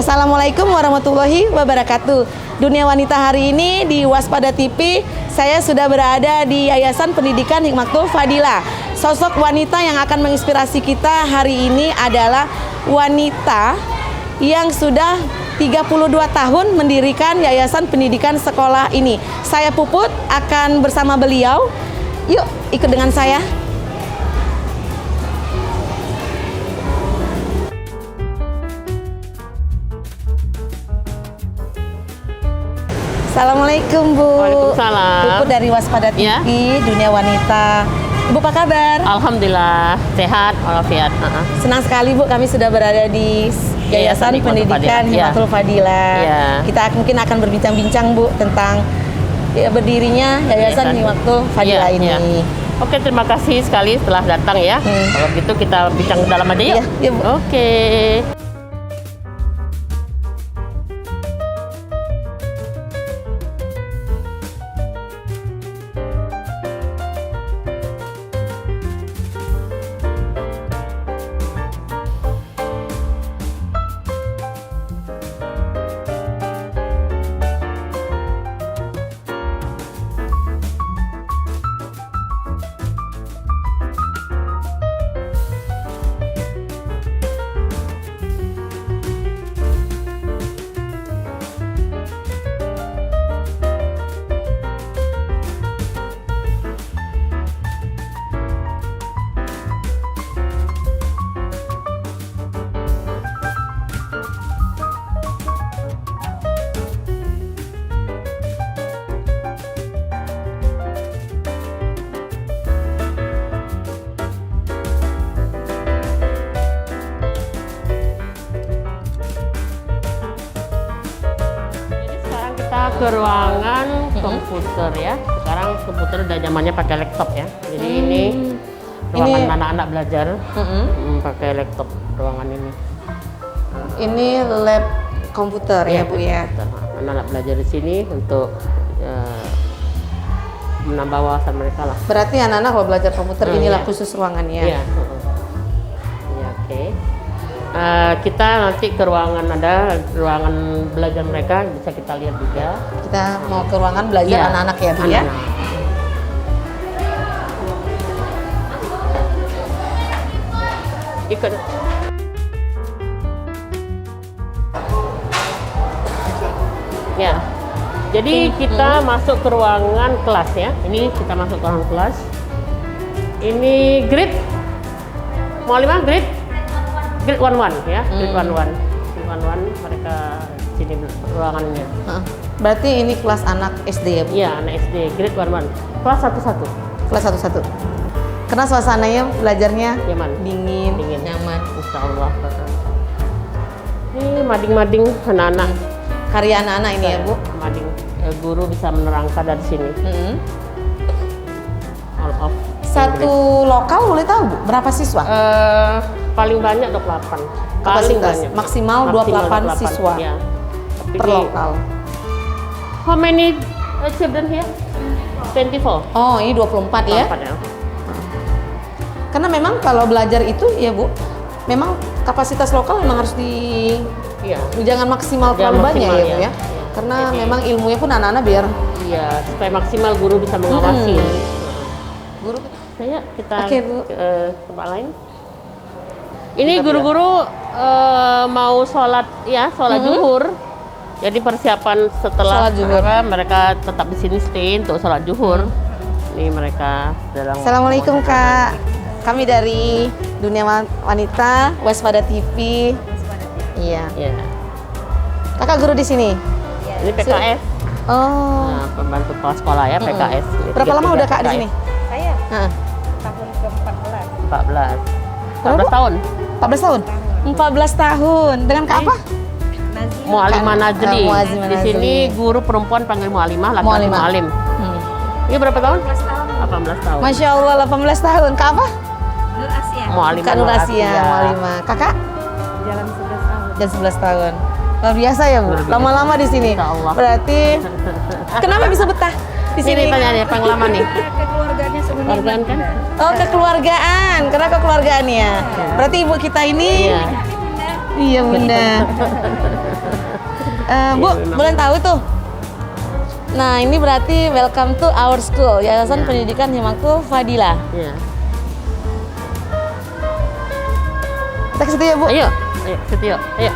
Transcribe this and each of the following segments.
Assalamualaikum warahmatullahi wabarakatuh. Dunia Wanita hari ini di Waspada TV, saya sudah berada di Yayasan Pendidikan Hikmatul Fadilah. Sosok wanita yang akan menginspirasi kita hari ini adalah wanita yang sudah 32 tahun mendirikan Yayasan Pendidikan Sekolah ini. Saya Puput akan bersama beliau. Yuk, ikut dengan saya. Assalamualaikum Bu. Waalaikumsalam. Puput dari Waspada TV, Ya. Dunia Wanita. Ibu apa kabar? Alhamdulillah sehat walafiat. Senang sekali Bu, kami sudah berada di Yayasan Hikmatul Pendidikan Fadilah. Hikmatul Fadilah. Ya. Kita mungkin akan berbincang-bincang Bu tentang berdirinya Yayasan Hikmatul Fadilah Ya, ini. ya. Oke, terima kasih sekali telah datang ya. Kalau gitu kita bincang dalam aja yuk. Iya, Bu. Oke. Kita ke ruangan komputer ya. Sekarang komputer udah zamannya pakai laptop ya. Jadi ini ruangan anak-anak belajar pakai laptop ruangan ini. Ini lab komputer ya Bu ya. Anak-anak belajar di sini untuk menambah wawasan mereka lah. Berarti anak-anak kalau belajar komputer inilah Iya. khusus ruangannya. Iya. Ya, oke. Kita nanti ke ruangan, ada ruangan belajar mereka, bisa kita lihat juga. Kita mau ke ruangan belajar Iya, anak-anak ya Bu ya. anak-anak. Ikut. Ya. Jadi kita masuk ke ruangan kelas ya. Ini kita masuk ke ruangan kelas. Ini grade mau 5 grade 11 ya. Grade 11. Grade 11 mereka sini ruangannya. Berarti ini kelas anak SD ya Bu? Iya, anak SD grade 11. Kelas 1-1. Kelas 1-1. Karena suasananya belajarnya Nyaman. dingin, Dingin. nyaman. Insya Allah. Ini mading-mading anak-anak. Karya anak-anak ini ya Bu? Mading. Guru bisa menerangkan dari sini. All of Satu lokal boleh tahu Bu, berapa siswa? paling banyak 28. Paling Kapasitas banyak. maksimal 28 siswa Ya. Tapi per lokal. How many children here? 24. Oh, ini 24 ya? 24 ya. Karena memang kalau belajar itu ya Bu, memang kapasitas lokal memang harus Iya. jangan maksimal Jangan terlalu banyak maksimal, ya Bu ya. ya. Karena Jadi- memang ilmunya pun anak-anak biar Iya, supaya maksimal guru bisa mengawasi. guru. Saya kita Oke, Bu. ke tempat lain. Ini guru-guru mau sholat ya, sholat zuhur. Jadi persiapan setelah Sholat zuhur. mereka tetap di sini stay untuk sholat zuhur. Ini mereka sedang. Assalamualaikum Kak. Kami dari Dunia Wanita, Waspada TV. Iya. Ya. Kakak guru di sini. Ini PKS. Oh. Nah, pembantu kepala sekolah ya PKS. Ini Berapa lama 33 udah Kak di PKS. sini? Saya Heeh. tahun ke-14. 14. Berapa? 14 tahun. 14 tahun. 14 tahun. Dengan Kak apa? Nazim. Mu'alimah Najri. Mu'azzimah Di Najri. sini guru perempuan panggil mu'alimah, laki-laki Mu'alimah. mu'alim. Ini berapa tahun? 14 tahun. 18 tahun. Masya Allah 18 tahun. Kak apa? Nur Asia. Mu'alimah. Kak Nur Asia, Asia. Mu'alimah. Kakak? Jalan 11 tahun. Dan 11 tahun. Luar biasa ya Bu. Luar biasa. Lama-lama di sini. Insya Allah. Berarti kenapa bisa betah di sini? Ini tanya nih, pengalaman nih. Keluarganya sebenarnya. Keluargaan kan? Oh, kekeluargaan. Karena kekeluargaannya. Berarti ibu kita ini Iya. Iya Bunda. Bu, memang. boleh tahu tuh. Nah, ini berarti welcome to our school, Yayasan Pendidikan Hikmatul Fadilah. Ya. Kita ke situ ya, Bu. Ayo, situ yuk, ayo.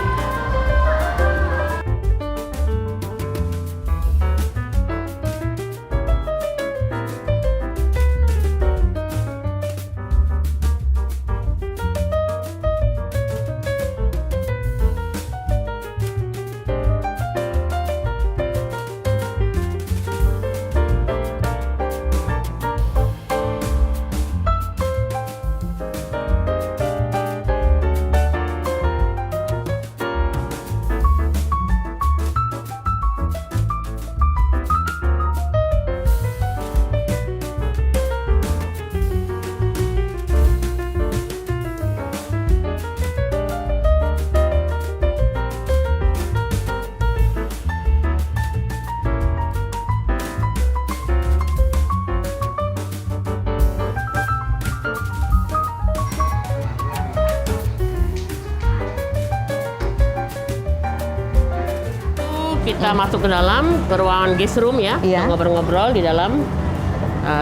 Kita masuk ke dalam, ke ruangan guest room ya. Iya. Ngobrol-ngobrol di dalam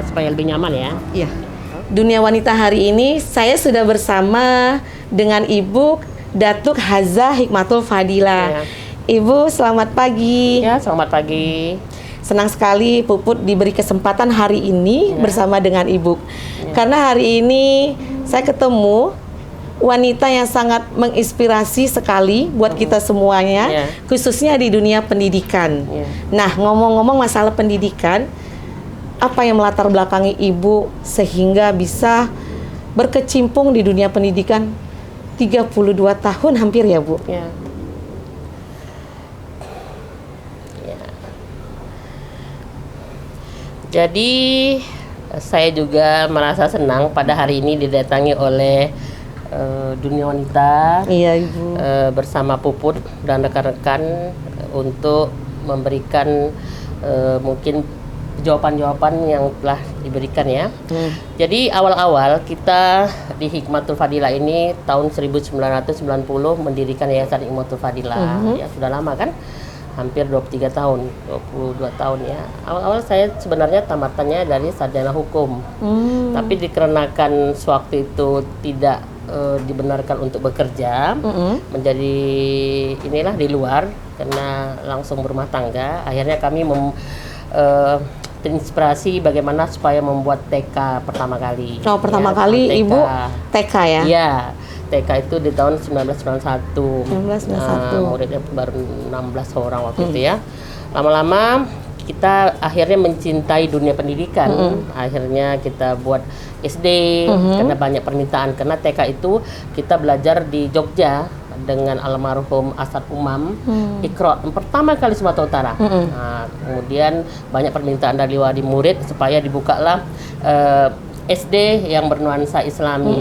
supaya lebih nyaman ya. Iya. Dunia Wanita hari ini saya sudah bersama dengan Ibu Datuk Haza Hikmatul Fadilah. Iya. Ibu, selamat pagi. Ya, selamat pagi. Senang sekali Puput diberi kesempatan hari ini bersama dengan Ibu. Karena hari ini saya ketemu wanita yang sangat menginspirasi sekali buat kita semuanya, Iya. khususnya di dunia pendidikan. Iya. Nah, ngomong-ngomong masalah pendidikan, apa yang melatar belakangi Ibu sehingga bisa berkecimpung di dunia pendidikan 32 tahun hampir ya, Bu? Ya. Ya. Jadi saya juga merasa senang pada hari ini didatangi oleh dunia wanita Iya, Ibu. bersama Puput dan rekan-rekan untuk memberikan mungkin jawaban-jawaban yang telah diberikan ya. Jadi awal-awal kita di Hikmatul Fadilah ini tahun 1990 mendirikan Yayasan Hikmatul Fadilah. Ya sudah lama kan? Hampir 23 tahun, 22 tahun ya. Awal-awal saya sebenarnya tamatannya dari sarjana hukum. Tapi dikarenakan sewaktu itu tidak dibenarkan untuk bekerja, menjadi inilah di luar karena langsung berumah tangga. Akhirnya kami terinspirasi bagaimana supaya membuat TK pertama kali. Oh, pertama Ya, kali TK. Ibu TK ya? Iya, TK itu di tahun 1991. 1991. Muridnya baru 16 orang waktu itu ya. Lama-lama kita akhirnya mencintai dunia pendidikan. Akhirnya kita buat SD karena banyak permintaan. Karena TK itu kita belajar di Jogja dengan almarhum Asad Umam, Iqra pertama kali Sumatera Utara. Nah, kemudian banyak permintaan dari wali murid supaya dibukalah SD yang bernuansa Islami.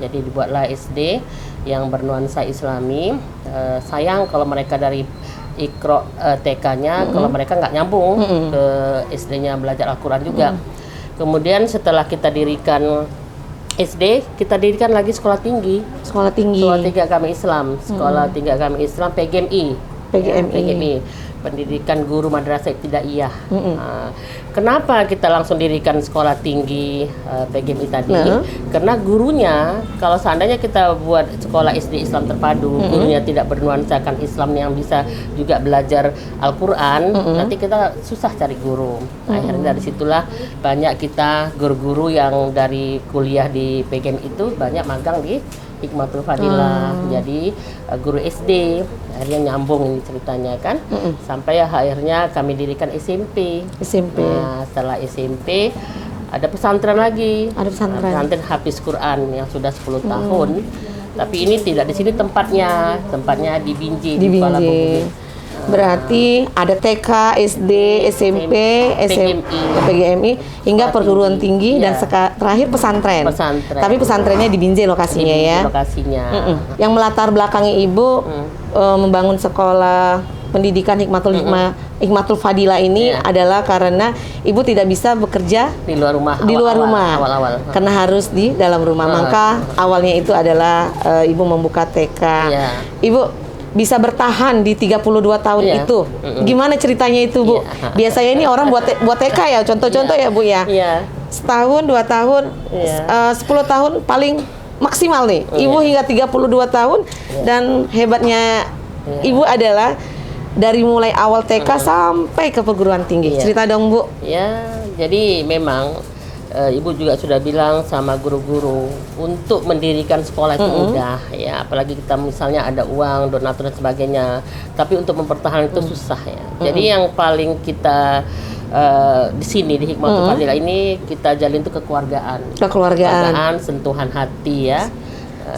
Jadi dibuatlah SD yang bernuansa Islami. Sayang kalau mereka dari Iqra TK-nya kalau mereka nggak nyambung ke SD-nya belajar Al-Quran juga. Kemudian setelah kita dirikan SD, kita dirikan lagi sekolah tinggi. Sekolah tinggi. Sekolah tinggi agama Islam. Sekolah tinggi agama Islam PGMI. PGMI. PGMI. Pendidikan Guru Madrasah Ibtidaiyah. Kenapa kita langsung dirikan sekolah tinggi PGMI tadi? Karena gurunya, kalau seandainya kita buat sekolah SD Islam terpadu, gurunya tidak bernuansakan Islam yang bisa juga belajar Al-Quran, nanti kita susah cari guru. Akhirnya dari situlah banyak kita guru-guru yang dari kuliah di PGMI itu banyak magang di Hikmatul Fadilah. Jadi guru SD akhirnya nyambung ini ceritanya kan, sampai akhirnya kami dirikan SMP. Nah, setelah SMP ada pesantren lagi. Ada pesantren. Pesantren Hafiz Quran yang sudah 10 tahun. Tapi ini tidak di sini tempatnya di Binjai, Di Kuala Binjai. Bumi. Berarti ada TK, SD, SMP, PGMI hingga perguruan tinggi dan terakhir pesantren. Tapi pesantrennya di Binjai lokasinya ya. Lokasinya. Yang melatar belakangi Ibu membangun sekolah pendidikan Hikmatul Fadilah ini adalah karena Ibu tidak bisa bekerja di luar rumah. Awal-awal. Karena harus di dalam rumah. Maka awalnya itu adalah Ibu membuka TK. Ibu bisa bertahan di 32 tahun itu. Gimana ceritanya itu, Bu? Biasanya ini orang buat TK ya, contoh-contoh ya, Bu ya. Setahun, 2 tahun, 10 tahun paling maksimal nih. Ibu hingga 32 tahun dan hebatnya Ibu adalah dari mulai awal TK sampai ke perguruan tinggi. Cerita dong, Bu. Ya, jadi memang Ibu juga sudah bilang sama guru-guru untuk mendirikan sekolah itu mudah ya, apalagi kita misalnya ada uang, donatur dan sebagainya. Tapi untuk mempertahankan itu susah ya. Jadi yang paling kita di sini di Hikmatul Fadilah ini kita jalin itu kekeluargaan, sentuhan hati ya.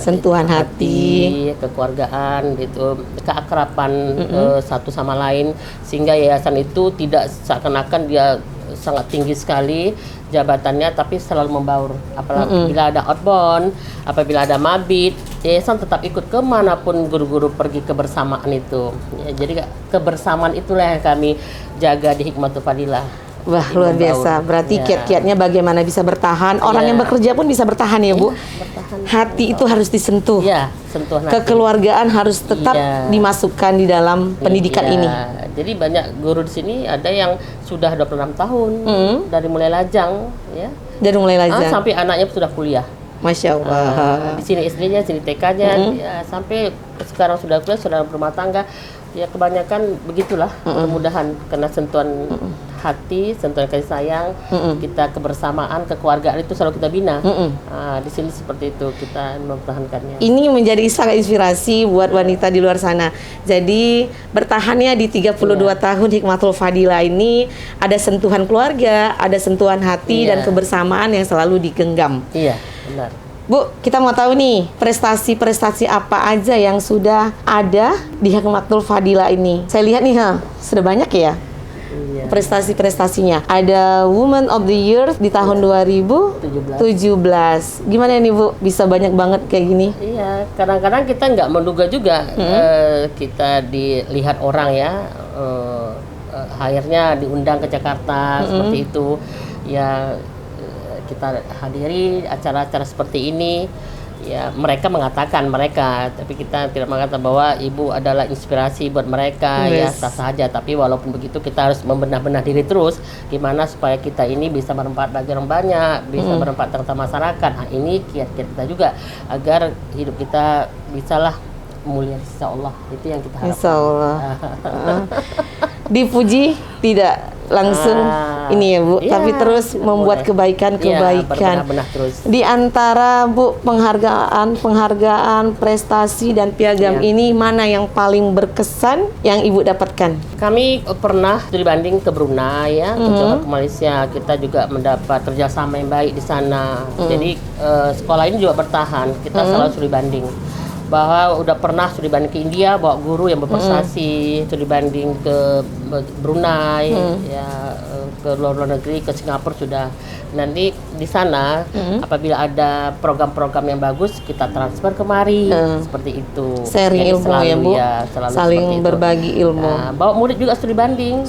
Sentuhan hati, kekeluargaan gitu, keakraban satu sama lain, sehingga yayasan itu tidak seakan-akan dia sangat tinggi sekali jabatannya, tapi selalu membaur. Apabila ada outbound, apabila ada mabit, yayasan tetap ikut kemanapun guru-guru pergi kebersamaan itu. Ya, jadi kebersamaan itulah yang kami jaga di Hikmatul Fadilah. Wah, luar biasa. Berarti kiat-kiatnya bagaimana bisa bertahan. Orang yang bekerja pun bisa bertahan ya, Bu. Hati itu harus disentuh. Sentuhan hati. Kekeluargaan harus tetap dimasukkan di dalam pendidikan ini. Jadi banyak guru di sini ada yang sudah 26 tahun dari mulai lajang ya. Dari mulai lajang sampai anaknya sudah kuliah. Masya Allah. Di sini SD-nya, sini TK-nya, ya, sampai sekarang sudah kuliah, sudah berumah tangga. Ya kebanyakan begitulah kemudahan karena sentuhan hati, sentuhan kasih sayang, kita kebersamaan, kekeluargaan itu selalu kita bina. Di sini seperti itu kita mempertahankannya. Ini menjadi sangat inspirasi buat wanita di luar sana. Jadi bertahannya di 32 tahun Hikmatul Fadilah ini ada sentuhan keluarga, ada sentuhan hati dan kebersamaan yang selalu digenggam. Iya, benar. Bu, kita mau tahu nih prestasi-prestasi apa aja yang sudah ada di Hikmatul Fadilah ini. Saya lihat nih, sudah banyak ya. Prestasi-prestasinya. Ada Woman of the Year di tahun 2017. Gimana nih, Bu? Bisa banyak banget kayak gini? Iya, kadang-kadang kita nggak menduga juga kita dilihat orang ya. Akhirnya diundang ke Jakarta seperti itu. Ya, kita hadiri acara-acara seperti ini. Ya, mereka mengatakan tapi kita tidak mengatakan bahwa Ibu adalah inspirasi buat mereka. Ya, sah saja. Tapi walaupun begitu kita harus membenah-benah diri terus gimana supaya kita ini bisa bermanfaat bagi orang banyak, bisa bermanfaat tentang masyarakat. Nah, ini kiat-kiat kita juga agar hidup kita bisalah mulia insya Allah. Itu yang kita harapkan. Insya Allah. Dipuji tidak langsung ini ya, Bu, tapi terus membuat kebaikan-kebaikan. Terus. Di antara, Bu, penghargaan, prestasi dan piagam ini mana yang paling berkesan yang Ibu dapatkan? Kami pernah studi banding ke Brunei ya, ke Malaysia. Kita juga mendapat kerjasama yang baik di sana. Jadi sekolah ini juga bertahan. Kita selalu studi banding. Bahwa udah pernah studi banding ke India, bawa guru yang berprestasi, studi banding ke Brunei, ya ke luar negeri, ke Singapura sudah. Nanti di sana apabila ada program-program yang bagus kita transfer kemari seperti itu. Sharing ilmu selalu, ya, Bu. Ya, saling berbagi ilmu. Nah, bawa murid juga studi banding.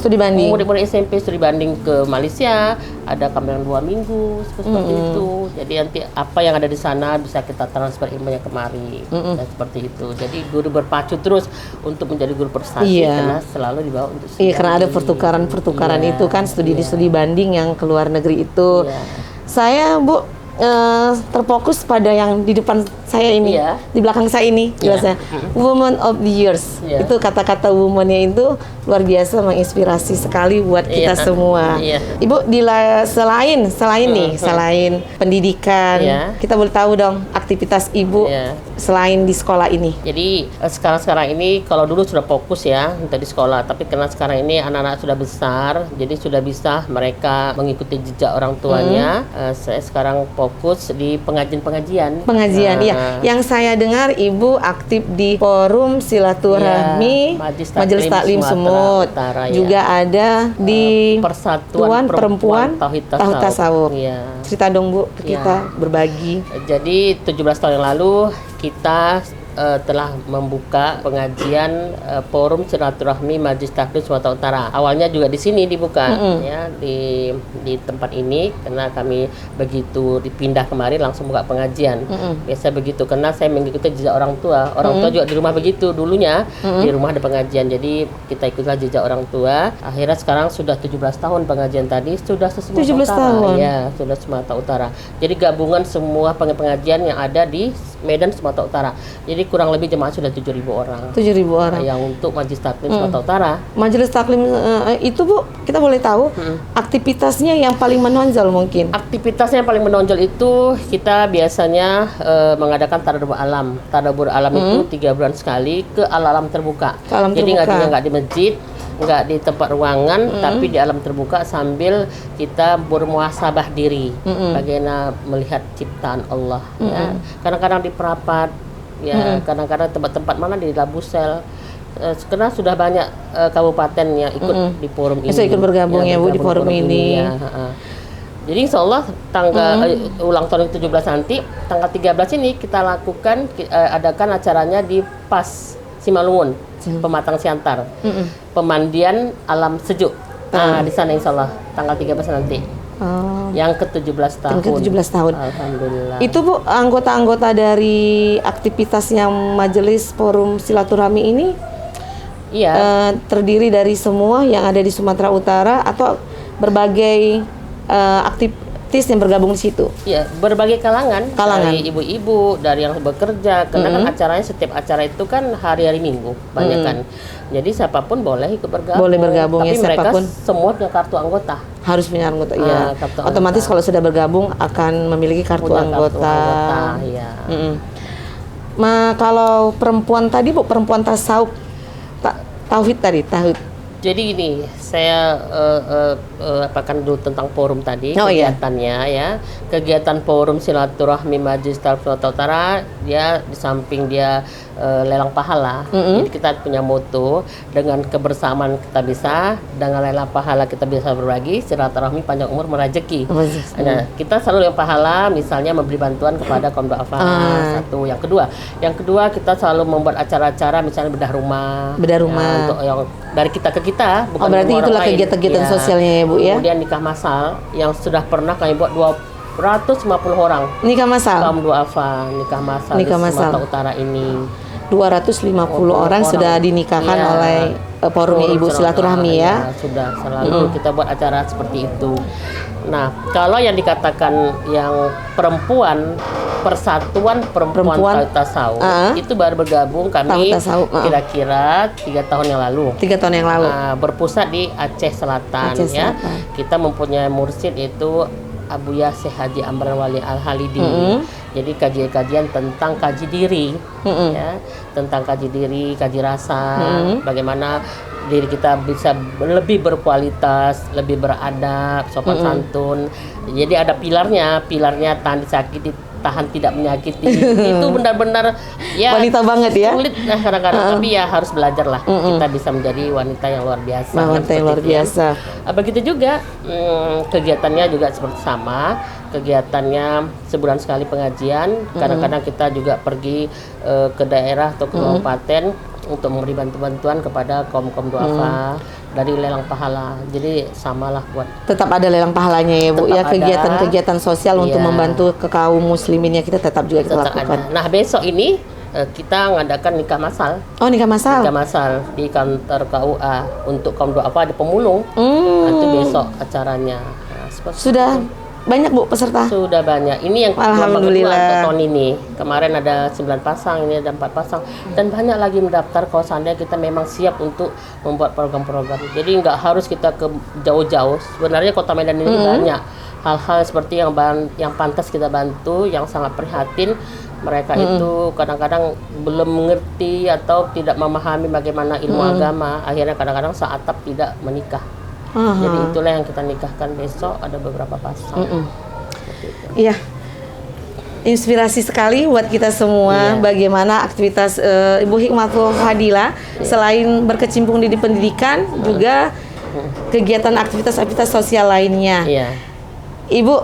Murid-murid SMP studi banding ke Malaysia, ada kami yang 2 minggu seperti itu. Jadi nanti apa yang ada di sana bisa kita transfer ilmunya kemari. Dan seperti itu. Jadi guru berpacu terus untuk menjadi guru prestasi karena selalu dibawa untuk studi. Iya, karena ada pertukaran itu kan studi banding yang ke luar negeri itu. Saya, Bu, terfokus pada yang di depan saya ini, di belakang saya ini, jelasnya Woman of the Years. Itu kata-kata woman-nya itu luar biasa menginspirasi sekali buat kita semua. Ibu, selain pendidikan, kita boleh tahu dong aktivitas Ibu selain di sekolah ini. Jadi sekarang ini kalau dulu sudah fokus ya untuk di sekolah, tapi karena sekarang ini anak-anak sudah besar, jadi sudah bisa mereka mengikuti jejak orang tuanya. Saya sekarang fokus di pengajian. Iya. Yang saya dengar Ibu aktif di Forum Silaturahmi Majelis Taklim Sumut. Utara, ya. Juga ada di Persatuan Perempuan Tauhid Tasawuf. Ya. Cerita dong Bu, ke kita berbagi. Jadi 17 tahun yang lalu kita telah membuka pengajian Forum Silaturahmi Majelis Taklim Sumatera Utara. Awalnya juga di sini dibuka ya di tempat ini karena kami begitu dipindah kemarin langsung buka pengajian. Biasa begitu karena saya mengikuti jejak orang tua. Orang tua juga di rumah begitu dulunya di rumah ada pengajian. Jadi kita ikutlah jejak orang tua. Akhirnya sekarang sudah 17 tahun pengajian tadi sudah se-Sumatera 17 Utara. tahun. Ya, sudah Sumatera Utara. Jadi gabungan semua pengajian yang ada di Medan Sumatera Utara. Jadi kurang lebih jemaah sudah 7.000 orang. 7.000 orang. Yang untuk Majelis Taklim Sumatera Utara. Majelis Taklim itu Bu, kita boleh tahu aktivitasnya yang paling menonjol mungkin. Aktivitasnya yang paling menonjol itu kita biasanya mengadakan tadabbur alam. Tadabbur alam itu 3 bulan sekali ke alam terbuka. Alam Jadi terbuka. nggak di masjid, nggak di tempat ruangan, tapi di alam terbuka sambil kita bermuhasabah diri, bagaimana melihat ciptaan Allah. Ya. Kadang-kadang di perapat, ya kadang-kadang tempat-tempat mana di Labusel. Karena sudah banyak kabupaten yang ikut di forum ini. Bisa ikut bergabung ya Bu di forum ini. Ya, jadi insya Allah tanggal ulang tahun 17 nanti, tanggal 13 ini kita lakukan, adakan acaranya di PAS Simalungun, Pematang Siantar, pemandian alam sejuk. Nah, di sana insya Allah tanggal 13 nanti. Oh. Yang ke-17 tahun. Yang ke-17 tahun. Alhamdulillah. Itu Bu, anggota-anggota dari aktivitasnya Majelis Forum Silaturahmi ini terdiri dari semua yang ada di Sumatera Utara atau berbagai aktivis yang bergabung di situ? Iya, berbagai kalangan. Dari ibu-ibu, dari yang bekerja. Karena kan acaranya, setiap acara itu kan hari-hari Minggu, banyak kan. Jadi siapapun boleh ikut bergabung. Boleh bergabung. Tapi ya, mereka siapapun semua punya kartu anggota. harus punya anggota. Iya. Otomatis kalau sudah bergabung akan memiliki kartu anggota. Iya. Kalau perempuan tadi Bu, perempuan tasawuf, tauhid tadi, tauhid. Jadi gini, saya apakan dulu tentang forum tadi, kegiatannya ya. Kegiatan Forum Silaturahmi Majelis Taklim Sumatera Utara, dia di samping dia lelang pahala. Jadi kita punya moto, dengan kebersamaan kita bisa, dengan lelang pahala kita bisa berbagi, silaturahmi panjang umur merajeki. Nah, kita selalu yang pahala, misalnya memberi bantuan kepada kaum duafa. Satu. Yang kedua kita selalu membuat acara-acara, misalnya bedah rumah. Bedah rumah. Ya, untuk yang dari kita, bukan berarti itulah kegiatan-kegiatan sosialnya ya Bu ya. Kemudian nikah masal yang sudah pernah kami buat 250 orang. Nikah masal. Kaum duafa nikah masal di Sumatera Utara ini. 250 orang sudah dinikahkan oleh forumnya Ibu Silaturahmi ya. Sudah selalu kita buat acara seperti itu. Nah, kalau yang dikatakan yang perempuan, Persatuan Perempuan Tasawuf itu baru bergabung kami kira-kira 3 tahun yang lalu. 3 tahun yang lalu. Berpusat di Aceh Selatan. Ya. Kita mempunyai mursyid itu Abuya Syekh Haji Amran Wali Al-Halidi. Jadi kajian-kajian tentang kaji diri, ya, tentang kaji diri, kaji rasa, bagaimana diri kita bisa lebih berkualitas, lebih beradab, sopan santun. Jadi ada pilarnya tahan disakiti, tahan tidak menyakiti. Itu benar-benar ya wanita banget ya. Sulit kadang-kadang, tapi ya harus belajar lah. Kita bisa menjadi wanita yang luar biasa. Wanita yang luar biasa. Begitu juga kegiatannya juga seperti sama. Kegiatannya sebulan sekali pengajian. Kadang-kadang kita juga pergi ke daerah atau ke kabupaten untuk memberi bantuan kepada kaum-kaum duafa dari lelang pahala. Jadi samalah buat. Tetap ada lelang pahalanya ya Bu ya, kegiatan-kegiatan sosial untuk membantu ke kaum muslimin ya, kita tetap juga kita lakukan. Nah, besok ini kita mengadakan nikah masal. Oh, nikah masal. Nikah masal di kantor KUA untuk kaum duafa di Pemulung. Itu besok acaranya. Nah, sudah banyak Bu peserta? Sudah banyak. Ini yang alhamdulillah untuk tahun ini. Kemarin ada 9 pasang, ini ada 4 pasang. Dan banyak lagi mendaftar kalau seandainya kita memang siap untuk membuat program-program. Jadi nggak harus kita ke jauh-jauh. Sebenarnya Kota Medan ini banyak hal-hal seperti yang pantas kita bantu, yang sangat prihatin. Mereka itu kadang-kadang belum mengerti atau tidak memahami bagaimana ilmu agama. Akhirnya kadang-kadang seatap tidak menikah. Jadi itulah yang kita nikahkan besok, ada beberapa pasang. Iya. inspirasi sekali buat kita semua Iya. bagaimana aktivitas Ibu Hikmatul Fadilah selain berkecimpung di pendidikan juga kegiatan aktivitas-aktivitas sosial lainnya. Iya. Ibu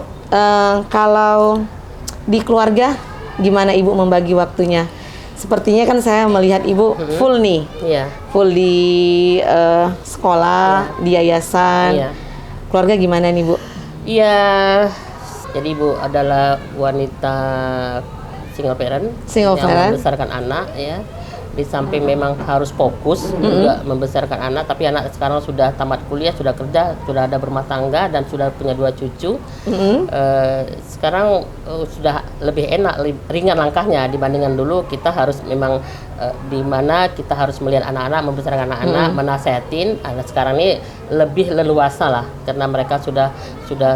kalau di keluarga gimana Ibu membagi waktunya? Sepertinya kan saya melihat Ibu full nih, Iya. full di sekolah, di yayasan. Iya. Keluarga gimana nih Bu? Iya. Jadi Ibu adalah wanita single parent Single yang parent. membesarkan anak ya. Di samping memang harus fokus juga membesarkan anak, tapi anak sekarang sudah tamat kuliah, sudah kerja, sudah ada berumah tangga dan sudah punya 2 cucu. Sekarang sudah lebih enak, ringan langkahnya dibandingkan dulu. Kita harus memang di mana kita harus melihat anak-anak, membesarkan anak-anak, menasehatin. Sekarang ini lebih leluasa lah karena mereka sudah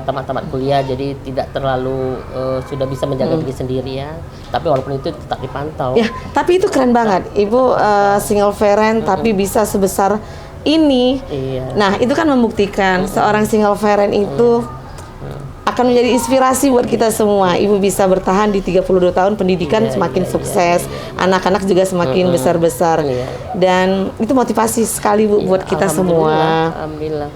tamat kuliah, jadi tidak terlalu sudah bisa menjaga diri sendiri ya. Tapi walaupun itu tetap dipantau. Ya, tapi itu keren banget. Ibu single parent tapi bisa sebesar ini. Iya. Nah, itu kan membuktikan seorang single parent itu akan menjadi inspirasi buat kita semua. Ibu bisa bertahan di 32 tahun pendidikan semakin sukses. Anak-anak juga semakin besar-besar. Iya. Dan itu motivasi sekali Bu buat kita semua. Alhamdulillah.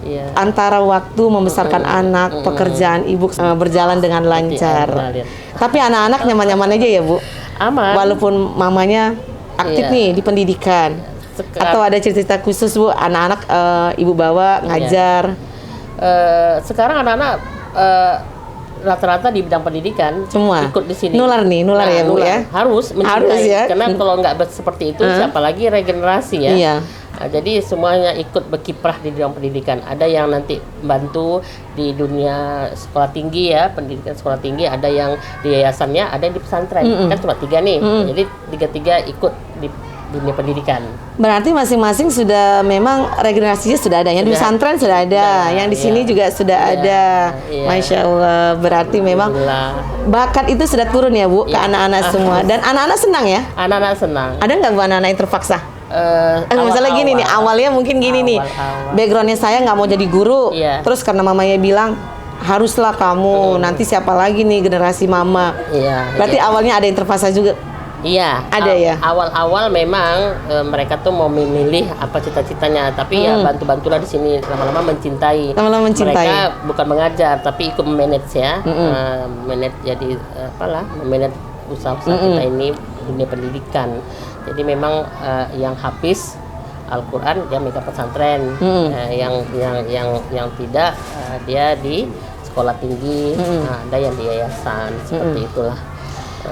Iya. Antara waktu membesarkan anak, pekerjaan Ibu berjalan dengan lancar. Iya. Tapi anak-anak nyaman-nyaman aja ya Bu. Aman. Walaupun mamanya aktif Iya. nih di pendidikan. Atau ada cerita khusus Bu, anak-anak Ibu bawa ngajar. Sekarang anak-anak rata-rata di bidang pendidikan Semua ikut di sini. nular ya Bu ya. Harus mencintai. Harus ya. Karena kalau nggak seperti itu, siapa lagi regenerasi ya. Iya. Jadi semuanya ikut berkiprah di bidang pendidikan. Ada yang nanti bantu di dunia sekolah tinggi ya, pendidikan sekolah tinggi. Ada yang di yayasannya, ada yang di pesantren. Kan cuma 3 nih. Jadi 3-3 ikut di dunia pendidikan. Berarti masing-masing sudah memang regenerasinya sudah ada. Yang di pesantren sudah ada, yang di sini juga sudah ada. Iya. Masya Allah. Berarti memang Alhamdulillah. bakat itu sudah turun ya Bu ke anak-anak semua. Dan anak-anak senang ya. Anak-anak senang. Ada nggak Bu anak-anak yang terpaksa? Misalnya gini nih, awalnya mungkin gini nih, Awal-awal. backgroundnya saya nggak mau jadi guru, Iya. terus karena mamanya bilang haruslah kamu, nanti siapa lagi nih generasi mama. Iya. Berarti awalnya ada yang terpaksa juga. Iya, Ada ya? Awal-awal memang mereka tuh mau memilih apa cita-citanya, tapi ya bantu-bantulah di sini lama-lama mencintai. Lama-lama mencintai. Mereka bukan mengajar, tapi ikut manage ya, manage jadi manage usaha-usaha kita ini dunia pendidikan. Jadi memang yang hafiz Al-Quran dia mega pesantren, yang tidak dia di sekolah tinggi, ada yang di yayasan seperti itulah.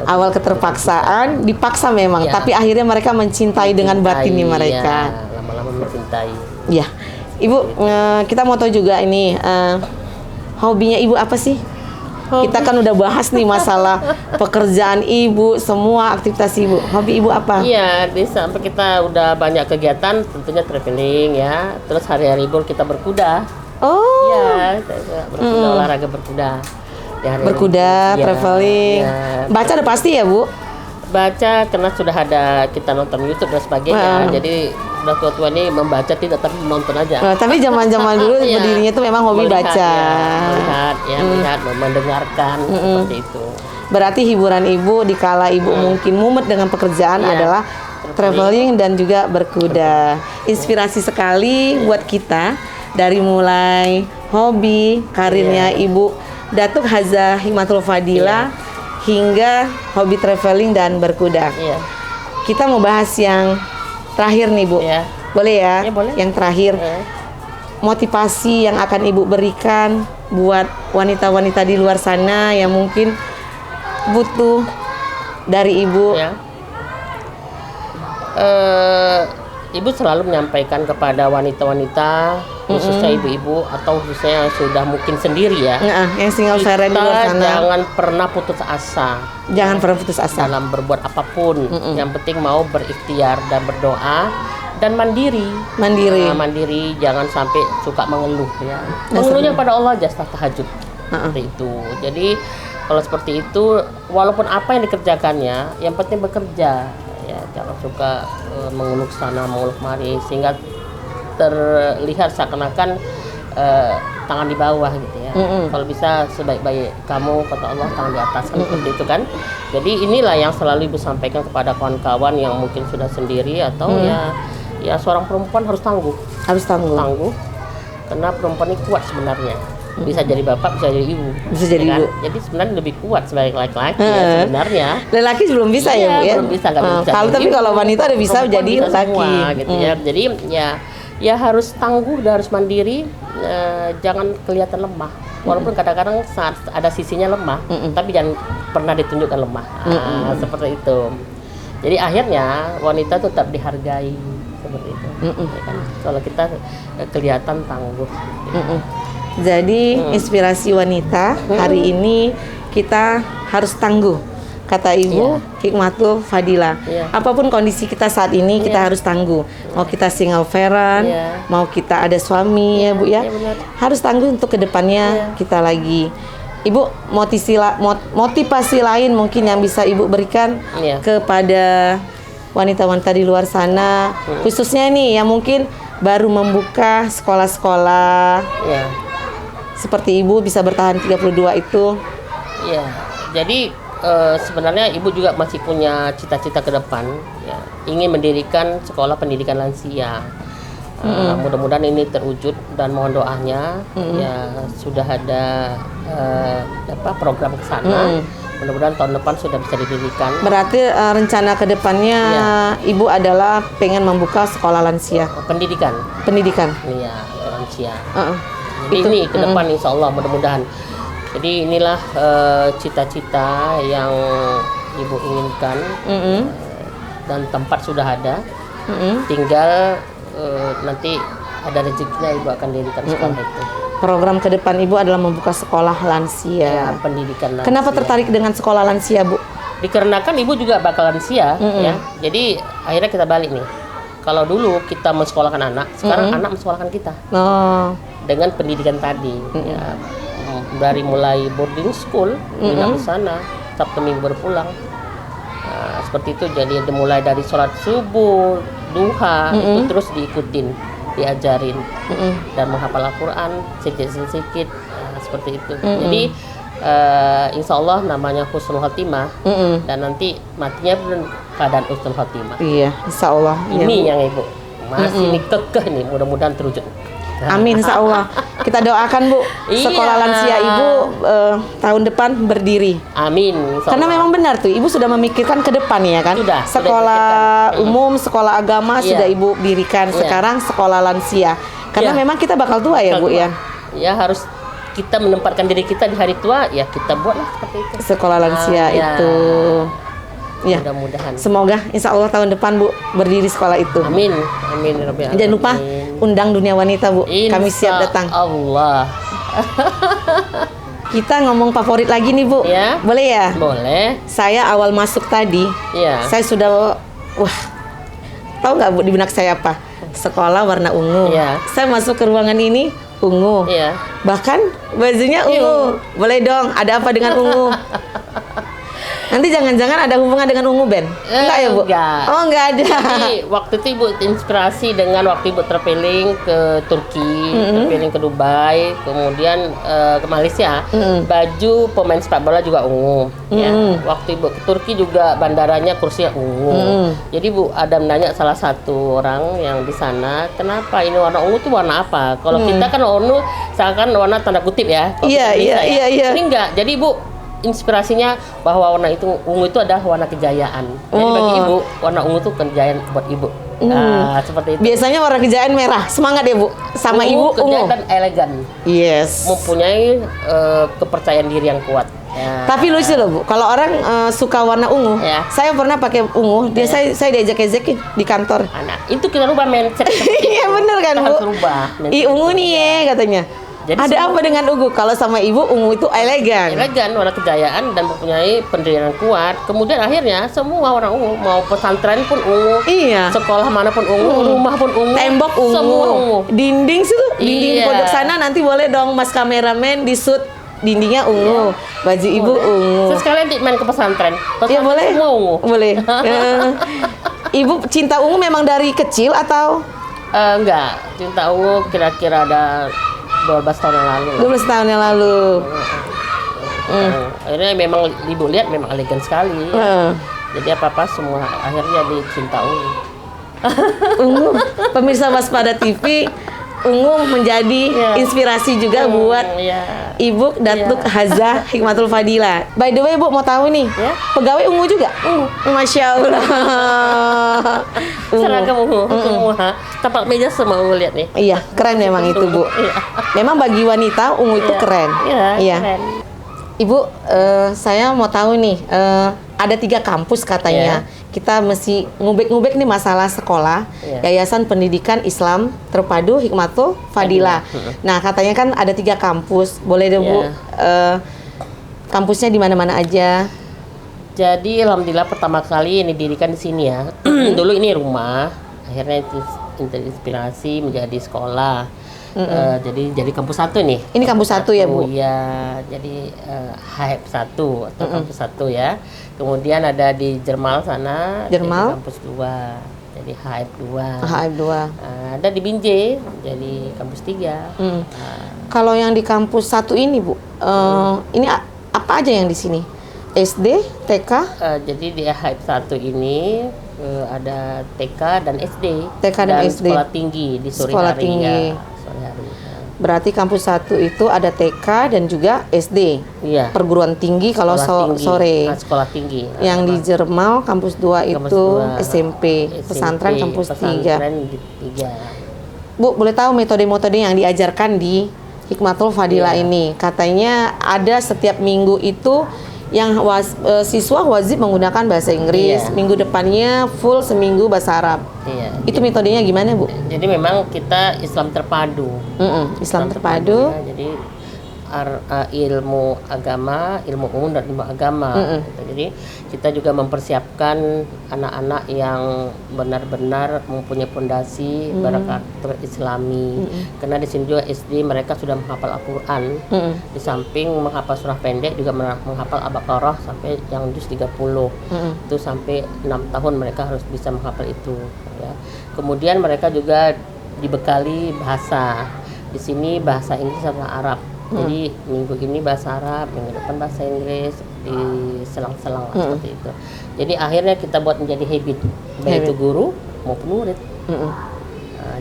Awal keterpaksaan, dipaksa memang, Ya. tapi akhirnya mereka mencintai dengan batinnya mereka. Ya, lama-lama mencintai. Ya, Ibu, kita mau tahu juga ini hobinya Ibu apa sih? Kita kan udah bahas nih masalah pekerjaan Ibu, semua aktivitas Ibu. Hobi Ibu apa? Iya, sampai kita udah banyak kegiatan, tentunya traveling ya. Terus hari-hari libur kita berkuda. Oh, Iya, berkuda, olahraga berkuda. Di hari-hari berkuda, libur. Iya, traveling. iya. Baca udah pasti ya Bu? Baca karena sudah ada kita nonton YouTube dan sebagainya. Jadi udah tua-tua ini membaca tidak tapi menonton aja. Tapi zaman-zaman dulu Iya. berdirinya tuh memang hobi Melihat, baca. melihat, mendengarkan seperti itu. Berarti hiburan Ibu dikala Ibu mungkin mumet dengan pekerjaan Iya. adalah traveling dan juga berkuda. Inspirasi sekali buat kita dari mulai hobi, karirnya Ibu Datuk Hajah Hikmatul Fadilah hingga hobi traveling dan berkuda. Iya. Kita mau bahas yang terakhir nih Bu. Iya. Boleh ya? Iya, boleh. Yang terakhir. Motivasi yang akan Ibu berikan buat wanita-wanita di luar sana yang mungkin butuh dari Ibu. Ya. Ibu selalu menyampaikan kepada wanita-wanita, khususnya ibu-ibu atau khususnya yang sudah mungkin sendiri ya. Yang single parent di luar Kita sana. jangan pernah putus asa Jangan pernah putus asa. dalam berbuat apapun. Yang penting mau berikhtiar dan berdoa dan mandiri. Mandiri. Nah, mandiri, jangan sampai suka mengeluh ya. Mengeluhnya pada Allah aja setelah tahajud. Seperti itu. Jadi kalau seperti itu, walaupun apa yang dikerjakannya, yang penting bekerja. Ya, jangan suka mengeluh sana, mengeluh mari, sehingga terlihat seakan-akan tangan di bawah gitu ya. Ya. Kalau bisa sebaik-baik kamu, kata Allah, tangan di atas, kan seperti itu kan. Jadi inilah yang selalu ibu sampaikan kepada kawan-kawan yang mungkin sudah sendiri atau ya seorang perempuan harus tangguh. Harus tangguh. Tangguh, karena perempuan ini kuat sebenarnya. Bisa jadi bapak, bisa jadi ibu. Bisa jadi ya kan? ibu. Jadi sebenarnya lebih kuat sebagai laki-laki ya, sebenarnya. Lelaki belum bisa ya, Bu ya. Belum bisa, nggak bisa. Kalau tapi Ibu, kalau wanita udah bisa perempuan jadi bisa laki. semua, gitu ya. Jadi ya harus tangguh dan harus mandiri, jangan kelihatan lemah. Walaupun kadang-kadang saat ada sisinya lemah, tapi jangan pernah ditunjukkan lemah. Seperti itu. Jadi akhirnya wanita itu tetap dihargai seperti itu. Ya kan? Kalau kita kelihatan tangguh. Jadi inspirasi wanita hari ini kita harus tangguh. Kata Ibu Hikmatul Fadilah. Apapun kondisi kita saat ini kita harus tangguh. Mau kita single parent, mau kita ada suami ya Bu ya. Benar. Harus tangguh untuk kedepannya kita lagi. Ibu motivasi lain mungkin yang bisa Ibu berikan kepada wanita-wanita di luar sana, khususnya nih yang mungkin baru membuka sekolah-sekolah. Seperti Ibu bisa bertahan 32 itu. Iya. Jadi sebenarnya Ibu juga masih punya cita-cita ke depan, ya. Ingin mendirikan sekolah pendidikan lansia. Mudah-mudahan ini terwujud dan mohon doanya. Ya sudah ada program ke sana. Mudah-mudahan tahun depan sudah bisa didirikan. Berarti rencana ke depannya Ibu adalah pengen membuka sekolah lansia. Pendidikan. Iya, lansia. Jadi ini ke depan insya Allah mudah-mudahan. Jadi inilah cita-cita yang Ibu inginkan. Dan tempat sudah ada. Tinggal nanti ada rezekinya Ibu akan dirikan sekolah itu. Program ke depan Ibu adalah membuka sekolah lansia. Pendidikan lansia. Kenapa tertarik dengan sekolah lansia, Bu? Dikarenakan Ibu juga bakal lansia, ya. Jadi akhirnya kita balik nih. Kalau dulu kita mensekolahkan anak, sekarang anak mensekolahkan kita. Dengan pendidikan tadi, ya. Dari mulai boarding school, pindah ke sana, Sabtu Minggu berpulang. Seperti itu, jadi dimulai dari sholat subuh, duha, itu terus diikutin, diajarin, dan menghafal Al-Quran sedikit-sedikit, seperti itu. Jadi insya Allah namanya husnul khotimah, dan nanti matinya pun keadaan husnul khotimah. Iya, insya Allah. Ini yang Ibu masih ini kekeh nih, mudah-mudahan terwujud. Amin, insya Allah. Kita doakan Bu, sekolah lansia Ibu tahun depan berdiri. Amin. Karena memang benar tuh, Ibu sudah memikirkan ke depan ya kan. Sekolah umum, sekolah agama sudah Ibu dirikan. Sekarang sekolah lansia. Karena memang kita bakal tua ya Bu ya. Ya harus kita menempatkan diri kita di hari tua, ya kita buatlah seperti itu. Sekolah lansia itu. Ya. Mudah-mudahan. Semoga insya Allah tahun depan Bu berdiri sekolah itu. Amin. Amin. Jangan lupa undang dunia wanita Bu. Kami siap datang. Allah. Kita ngomong favorit lagi nih Bu. Ya. Boleh ya? Boleh. Saya awal masuk tadi, saya sudah tahu nggak Bu di benak saya apa? Sekolah warna ungu. Saya masuk ke ruangan ini ungu. Bahkan bajunya ungu. Boleh dong. Ada apa dengan ungu? Nanti jangan-jangan ada hubungan dengan ungu, Ben? Enggak ya, Bu? Enggak. Oh, enggak ada. Jadi, waktu itu Ibu inspirasi dengan waktu Ibu traveling ke Turki, traveling ke Dubai, kemudian ke Malaysia. Baju pemain sepak bola juga ungu. Ya. Waktu Ibu ke Turki juga bandaranya kursinya ungu. Jadi Bu ada menanya salah satu orang yang di sana, kenapa ini warna ungu itu warna apa? Kalau kita kan ungu, misalkan warna tanda kutip ya. Iya. Ini enggak. Jadi Bu inspirasinya bahwa warna itu ungu itu adalah warna kejayaan. Jadi bagi Ibu warna ungu itu kejayaan buat Ibu. Nah, seperti itu. Biasanya warna kejayaan merah. Semangat ya Bu. Sama Ibu kejayaan ungu. dan elegan. Yes. Mempunyai kepercayaan diri yang kuat. Ya. Tapi lucu loh Bu. Kalau orang suka warna ungu, saya pernah pakai ungu. Saya diajak-ajakin di kantor. Anak itu kita rubah mindset. Iya bener kan Bu. Harus rubah. Ungu nih ya katanya. Jadi ada apa dengan ungu? Kalau sama Ibu ungu itu elegan. Elegan, warna kejayaan dan mempunyai pendirian kuat. Kemudian akhirnya semua orang ungu, mau pesantren pun ungu, sekolah manapun ungu, rumah pun ungu, tembok ungu, semua ungu. Dinding situ, dinding pojok sana nanti boleh dong Mas kameramen di shoot dindingnya ungu, baju Ibu ungu. Terus kalian main ke pesantren, iya boleh, semua ungu. Boleh. Ibu cinta ungu memang dari kecil atau? Enggak, cinta ungu kira-kira ada 12 tahun yang lalu. 12 tahun yang lalu. Akhirnya memang ibu lihat memang elegan sekali. Jadi apa-apa semua akhirnya dicinta Ungu. Ungu, pemirsa Waspada TV, Ungu menjadi inspirasi juga buat Ibu Datuk Haza Hikmatul Fadila. By the way, Bu mau tahu nih, pegawai Ungu juga? Masya Allah. Seragam Ungu, semua. Tapak meja semua Ungu lihat nih. Iya, keren memang itu, Bu. Memang bagi wanita Ungu itu keren. Iya. Keren. Ibu, saya mau tahu nih, ada 3 kampus katanya. Kita mesti ngubek-ngubek nih masalah sekolah. Yayasan Pendidikan Islam Terpadu Hikmatul Fadila. Nah, katanya kan ada 3 kampus. Boleh deh, Bu, kampusnya di mana-mana aja? Jadi alhamdulillah pertama kali ini didirikan di sini ya. Dulu ini rumah, akhirnya terinspirasi menjadi sekolah. Jadi kampus 1 nih. Ini kampus 1 ya, Bu? Iya, jadi HIP 1 atau kampus 1 ya. Kemudian ada di Jermal sana, Jermal? jadi kampus 2. Jadi HIP 2. HIP 2. Ada di Binjai, jadi kampus 3. Kalau yang di kampus 1 ini, Bu, ini apa aja yang di sini? SD, TK? Jadi di HIP 1 ini ada TK dan SD. TK dan SD. Sekolah tinggi di sore Sekolah hari. tinggi. Ya, sore hari. Berarti kampus 1 itu ada TK dan juga SD. Iya. Perguruan tinggi kalau Sekolah tinggi. sore. Sekolah tinggi. Yang di Jermal kampus 2 Kampus itu 2. SMP. Pesantren kampus 3. Pesantren di 3. Bu, boleh tahu metode-metode yang diajarkan di Hikmatul Fadila ini? Katanya ada setiap minggu itu yang siswa wajib menggunakan bahasa Inggris. Minggu depannya full seminggu bahasa Arab. Itu metodenya gimana, Bu? Jadi memang kita Islam terpadu. Islam terpadu. Ya, jadi ilmu agama, ilmu umum dan ilmu agama. Gitu. Jadi kita juga mempersiapkan anak-anak yang benar-benar mempunyai fondasi berkarakter Islami. Karena di sini juga SD mereka sudah menghafal Al-Qur'an. Di samping menghafal surah pendek juga menghafal Al-Baqarah sampai yang juz 30. Itu sampai 6 tahun mereka harus bisa menghafal itu, ya. Kemudian mereka juga dibekali bahasa. Di sini bahasa Inggris sama Arab. Jadi minggu ini bahasa Arab, minggu depan bahasa Inggris, di selang-selang seperti itu. Jadi akhirnya kita buat menjadi habit, baik itu guru maupun murid.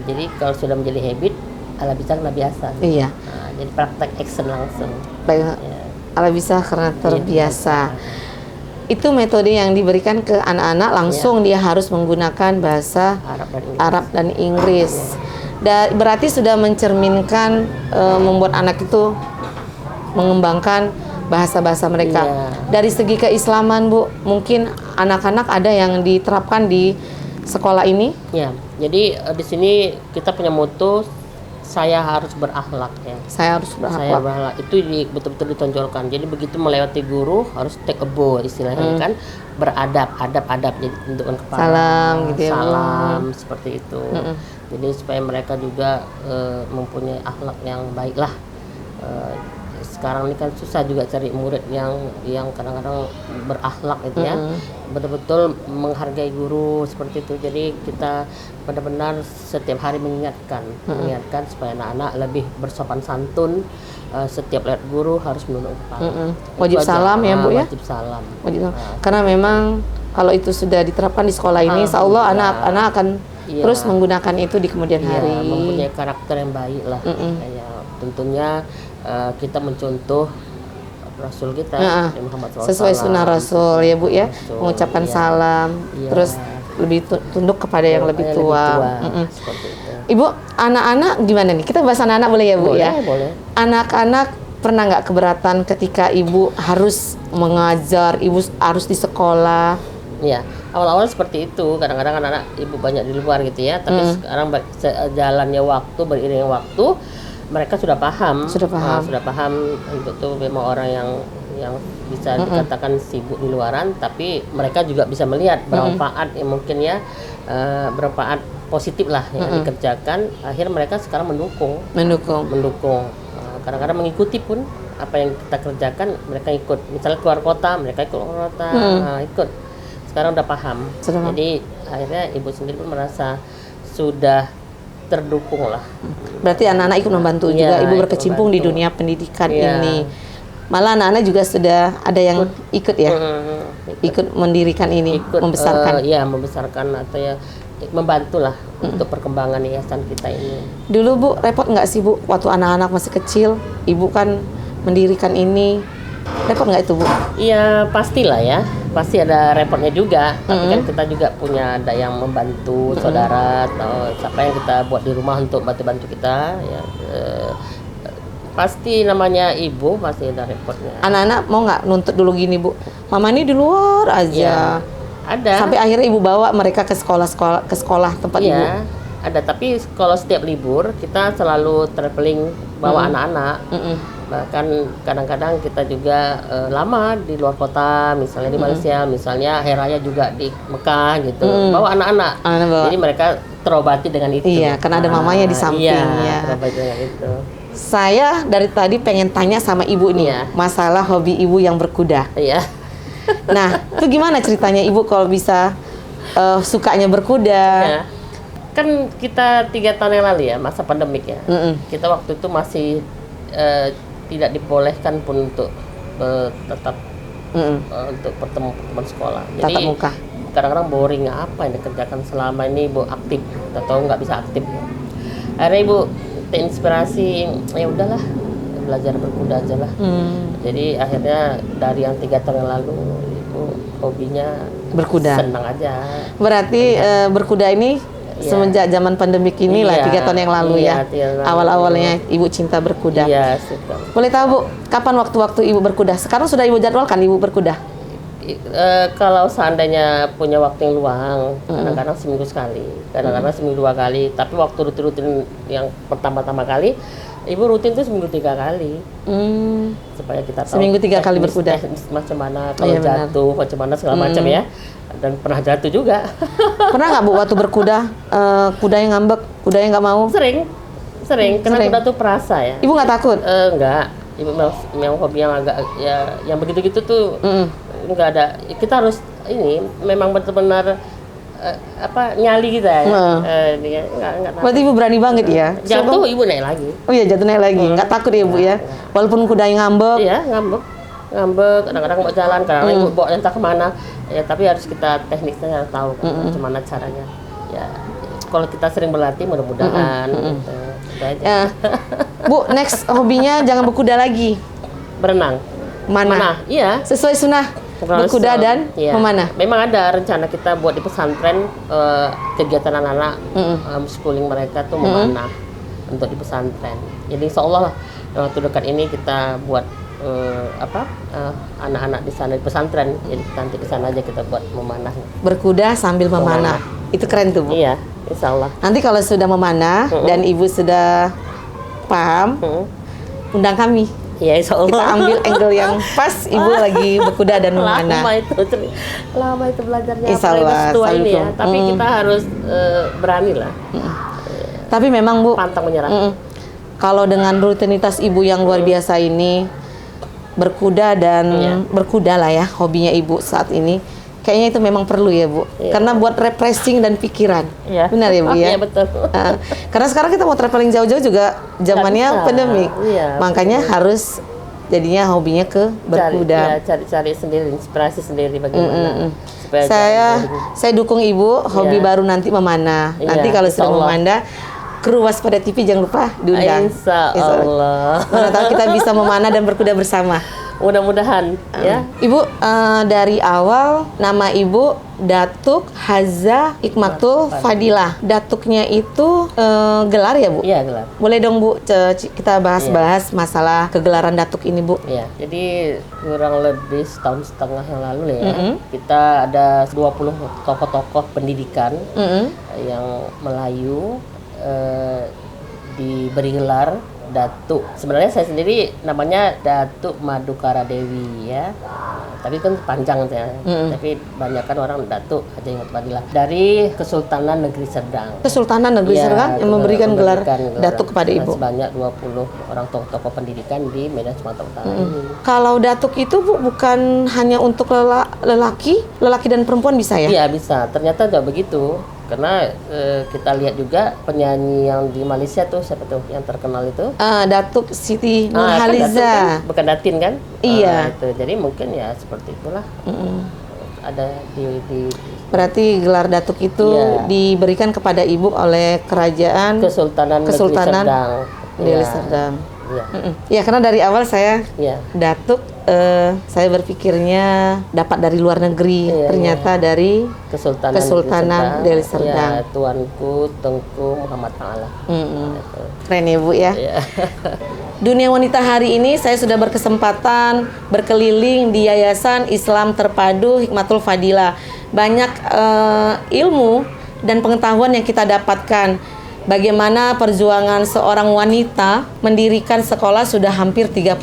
Jadi kalau sudah menjadi habit, ala bisa ala biasa. Iya. Jadi praktek action langsung. Baik, ala bisa karena terbiasa. Itu metode yang diberikan ke anak-anak langsung dia harus menggunakan bahasa Arab dan Inggris. Berarti sudah mencerminkan membuat anak itu mengembangkan bahasa-bahasa mereka. Dari segi keislaman, Bu, mungkin anak-anak ada yang diterapkan di sekolah ini? Ya, jadi di sini kita punya moto saya harus berakhlak ya. Saya harus berakhlak. Itu betul-betul ditonjolkan. Jadi begitu melewati guru harus take a bow istilahnya kan, beradab, adab jadi tundukkan kepala. Salam gitu ya. Salam seperti itu. Jadi supaya mereka juga mempunyai akhlak yang baik lah. Sekarang ini kan susah juga cari murid yang kadang-kadang berakhlak gitu ya. Betul-betul menghargai guru seperti itu. Jadi kita benar-benar setiap hari mengingatkan supaya anak-anak lebih bersopan santun. Setiap lihat guru harus menunduk kepala. Wajib salam ya, Bu ya. Wajib salam. Karena memang kalau itu sudah diterapkan di sekolah ini, insya Allah anak-anak akan terus menggunakan itu di kemudian hari. Mempunyai karakter yang baik lah. Ya, tentunya kita mencontoh Rasul kita Muhammad SAW. Sesuai sunnah Rasul ya, Bu ya. Mengucapkan salam, terus lebih tunduk kepada yang lebih tua. Seperti itu. Ibu, anak-anak gimana nih? Kita bahas anak-anak boleh ya, Bu ya? Boleh. Anak-anak pernah nggak keberatan ketika Ibu harus mengajar, Ibu harus di sekolah? Ya, awal-awal seperti itu. Kadang-kadang anak-anak Ibu banyak di luar gitu ya. Tapi sekarang jalannya waktu, beriringnya waktu, mereka sudah paham. Sudah paham Ibu tuh memang orang yang bisa dikatakan sibuk di luaran, tapi mereka juga bisa melihat bermanfaat yang mungkin ya, bermanfaat positif lah yang dikerjakan. Akhirnya mereka sekarang mendukung. Kadang-kadang mengikuti pun apa yang kita kerjakan, mereka ikut. Misalnya keluar kota, mereka keluar kota, ikut. Sekarang udah paham. Jadi akhirnya Ibu sendiri pun merasa sudah terdukung lah. Berarti anak-anak ikut membantu Iya, juga Ibu ikut berkecimpung di membantu. dunia pendidikan Iya. ini. Malah anak-anak juga sudah ada yang ikut ya, Hmm, ikut mendirikan ini, ikut membesarkan. ya membesarkan atau ya membantu lah untuk perkembangan yayasan kita ini. Dulu Bu, repot nggak sih Bu, waktu anak-anak masih kecil, Ibu kan mendirikan ini, repot nggak itu Bu? Iya pastilah ya, pasti ada repotnya juga. Tapi kan kita juga punya ada yang membantu saudara atau siapa yang kita buat di rumah untuk bantu-bantu kita. Ya, pasti namanya ibu pasti ada repotnya. Anak-anak mau nggak nuntut dulu gini Bu, Mama ini di luar aja. Iya, ada. Sampai akhirnya Ibu bawa mereka ke sekolah tempat Ibu. Iya, ada. Tapi kalau setiap libur kita selalu traveling bawa anak-anak. Bahkan kadang-kadang kita juga lama di luar kota, misalnya di Malaysia, misalnya hari raya juga di Mekah gitu, bawa anak-anak. Anak bawa. Jadi mereka terobati dengan itu. Iya, karena ada mamanya di sampingnya. Iya, terobati dengan itu. Saya dari tadi pengen tanya sama Ibu nih, Iya. masalah hobi Ibu yang berkuda. Iya. Nah, itu gimana ceritanya Ibu kalau bisa sukanya berkuda? Ya. Kan kita 3 tahun yang lalu ya, masa pandemik ya. Kita waktu itu masih tidak dibolehkan pun untuk tetap untuk pertemuan sekolah. Jadi Tatap muka. kadang-kadang boring, apa yang dikerjakan selama ini Ibu aktif atau nggak bisa aktif. Akhirnya Ibu terinspirasi, ya udahlah belajar berkuda aja lah. Jadi akhirnya dari yang 3 tahun yang lalu Ibu hobinya Berkuda. senang aja. Berarti berkuda ini Iya. semenjak zaman pandemik inilah Iya, 3 tahun yang lalu iya, ya. 3 tahun lalu. Awal-awalnya Ibu cinta berkuda. Iya, suka. Boleh tahu Bu, kapan waktu-waktu Ibu berkuda? Sekarang sudah Ibu jadwalkan Ibu berkuda? Kalau seandainya punya waktu yang luang, kadang-kadang seminggu sekali, kadang-kadang seminggu 2 kali. Tapi waktu rutin-rutin yang pertama-tama kali, Ibu rutin tuh seminggu 3 kali, supaya kita tahu Seminggu 3 kali teknis- berkuda. teknis macam mana, kalau Iya, benar. jatuh macam mana segala macam ya. Dan pernah jatuh juga. Pernah nggak Bu waktu berkuda, kuda yang ngambek, kuda yang nggak mau? sering, karena Sering. kuda tuh perasa ya. Ibu nggak takut? Enggak, Ibu memang hobi yang agak ya, yang begitu-gitu tuh. Nggak ada, kita harus ini memang benar-benar nyali kita ya. Dia nggak takut. Berarti Ibu berani banget ya? Jatuh Ibu naik lagi. Oh iya, jatuh naik lagi. Nggak takut ya Bu ya? Walaupun kuda yang ngambek. Iya, ngambek kadang-kadang mau jalan, kadang-kadang Ibu bawa entah kemana ya, tapi harus kita tekniknya harus tahu gimana caranya ya. Kalau kita sering berlatih mudah-mudahan gitu. Itu aja. Ya. Bu, next hobinya jangan berkuda lagi. Berenang. Mana? Iya. Sesuai sunnah berkuda dan Iya. memanah. Memang ada rencana kita buat di pesantren, kegiatan anak-anak schooling mereka tuh memanah untuk di pesantren. Jadi insya Allah waktu dekat ini kita buat anak-anak di sana di pesantren. Jadi nanti ke sana aja kita buat memanah. Berkuda sambil memanah. Itu keren tuh Bu. Iya, insya Allah. Nanti kalau sudah memanah dan Ibu sudah paham, undang kami. Iya, insya Kita Allah. ambil angle yang pas Ibu lagi berkuda dan memanah. Lama itu belajarnya. Insya apalagi Allah, masih tua sambil ini ya. belum. Tapi kita harus berani lah. Tapi memang Bu, Pantang menyerah. kalau dengan rutinitas Ibu yang luar biasa ini, berkuda dan berkuda lah ya, hobinya Ibu saat ini, kayaknya itu memang perlu ya Bu. Karena buat refreshing dan pikiran. Iya. Benar ya Bu ya? Iya, betul. Karena sekarang kita mau traveling jauh-jauh juga zamannya bisa. pandemik. Iya, Makanya harus jadinya hobinya ke berkuda. Cari sendiri, inspirasi sendiri bagaimana. Supaya Saya dukung Ibu hobi Iya. baru nanti memanah. Iya, Nanti kalau insya sudah Allah. memanah, kru Waspada TV jangan lupa diundang. Insya Allah. Mana tahu kita bisa memanah dan berkuda bersama. Mudah-mudahan ya. Ibu, dari awal nama Ibu Datuk Haza Hikmatul Fadilah. Datuknya itu gelar ya Bu? Iya, gelar. Boleh dong Bu, kita bahas-bahas masalah kegelaran Datuk ini Bu. Iya, jadi kurang lebih setahun setengah yang lalu lah ya. Kita ada 20 tokoh-tokoh pendidikan yang Melayu diberi gelar Datuk. Sebenarnya saya sendiri namanya Datuk Madukara Dewi ya. Tapi kan panjang ya. Tapi banyak kan orang Datuk Haji Hikmatul Fadilah dari Kesultanan Negeri Serdang. Kesultanan Negeri Iya, Serdang yang memberikan gelar Datuk kepada Ibu. Sebanyak 20 orang tokoh pendidikan di Medan Sumatera Utara ini. Kalau Datuk itu Bu bukan hanya untuk lelaki dan perempuan bisa ya? Iya bisa, ternyata nggak begitu. Karena kita lihat juga penyanyi yang di Malaysia tuh siapa tuh yang terkenal itu? Datuk Siti Kan Datuk Nurhaliza. kan, bukan Datin kan? Iya. Itu. Jadi mungkin ya seperti itulah. Ada di Berarti gelar datuk itu Iya. diberikan kepada ibu oleh kerajaan Kesultanan Negeri Kesultanan Serdang. Deli Iya. Serdang. Iya. Ya, karena dari awal saya Iya. datuk, saya berpikirnya dapat dari luar negeri, Iya, ternyata dari Kesultanan, Kesultanan Deli Serdang. Ya, Tuanku Tengku Muhammad Ta'ala. Itu. Keren ya Bu ya. Iya. Dunia Wanita hari ini saya sudah berkesempatan berkeliling di Yayasan Islam Terpadu Hikmatul Fadilah. Banyak ilmu dan pengetahuan yang kita dapatkan. Bagaimana perjuangan seorang wanita mendirikan sekolah sudah hampir 32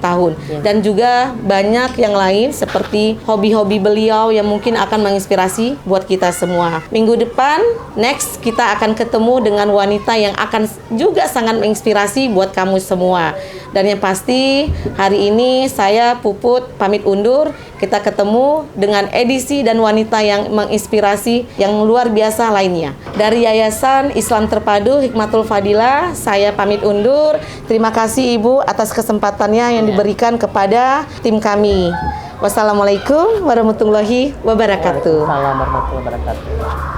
tahun. Dan juga banyak yang lain seperti hobi-hobi beliau yang mungkin akan menginspirasi buat kita semua. Minggu depan, next kita akan ketemu dengan wanita yang akan juga sangat menginspirasi buat kamu semua. Dan yang pasti hari ini saya Puput pamit undur. Kita ketemu dengan edisi dan wanita yang menginspirasi yang luar biasa lainnya. Dari Yayasan Islam Terpadu Hikmatul Fadilah, saya pamit undur. Terima kasih Ibu atas kesempatannya yang diberikan kepada tim kami. Wassalamualaikum warahmatullahi wabarakatuh. Waalaikumsalam warahmatullahi wabarakatuh.